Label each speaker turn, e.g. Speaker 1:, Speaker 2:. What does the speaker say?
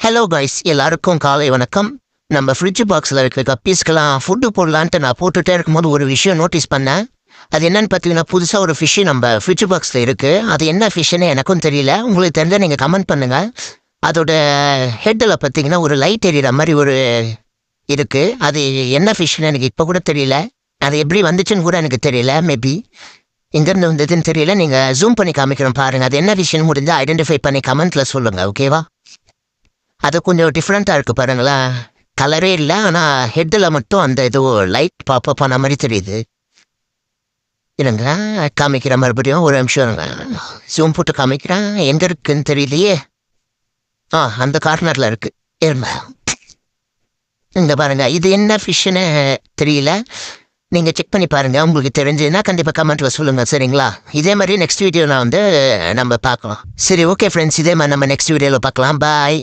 Speaker 1: Hello guys, எல்லாருக்கும் காலை வணக்கம். நம்ம ஃப்ரிட்ஜ் பாக்ஸில் இருக்கிற கப்பீஸ்க்கெல்லாம் ஃபுட்டு போடலான்ட்டு நான் போட்டுகிட்டே இருக்கும்போது ஒரு விஷயம் நோட்டீஸ் பண்ணேன். அது என்னன்னு பார்த்தீங்கன்னா, புதுசாக ஒரு ஃபிஷ்ஷு நம்ம ஃப்ரிட்ஜ் பாக்ஸில் இருக்குது. அது என்ன ஃபிஷ்ஷுன்னு எனக்கும் தெரியல. உங்களுக்கு தெரிஞ்சால் நீங்கள் கமெண்ட் பண்ணுங்கள். அதோட ஹெட்டில் பார்த்தீங்கன்னா ஒரு லைட் எரியிற மாதிரி ஒரு இருக்குது. அது என்ன ஃபிஷ்ஷுன்னு எனக்கு இப்போ கூட தெரியல. அது எப்படி வந்துச்சுன்னு கூட எனக்கு தெரியல. மேபி எங்கேருந்து வந்ததுன்னு தெரியல. நீங்கள் ஜூம் பண்ணி காமிக்கிறோம் பாருங்கள். அது என்ன விஷயம்னு முடிஞ்சால் ஐடென்டிஃபை பண்ணி கமெண்ட்டில் சொல்லுங்கள், ஓகேவா? அது கொஞ்சம் டிஃப்ரெண்ட்டாக இருக்குது பாருங்களேன். கலரே இல்லை, ஆனால் ஹெட்டில் மட்டும் அந்த ஏதோ லைட் பாப்பப் ஆன மாதிரி தெரியுது. இருங்க, காமிக்கிறேன் மறுபடியும். ஒரு நிமிஷம் இருங்க, ஜூம் போட்டு காமிக்கிறேன். எங்கே இருக்குன்னு தெரியலையே. அந்த கார்னரில் இருக்குது. இருங்க, இங்கே பாருங்கள். இது என்ன ஃபிஷ்ஷுன்னு தெரியல. நீங்கள் செக் பண்ணி பாருங்கள். உங்களுக்கு தெரிஞ்சுன்னா கண்டிப்பாக கமெண்ட்டில் சொல்லுங்கள், சரிங்களா? இதே மாதிரி நெக்ஸ்ட் வீடியோவில் நம்ம பார்க்கலாம். சரி, ஓகே ஃப்ரெண்ட்ஸ், இதே மாதிரி நம்ம நெக்ஸ்ட் வீடியோவில் பார்க்கலாம். பாய்.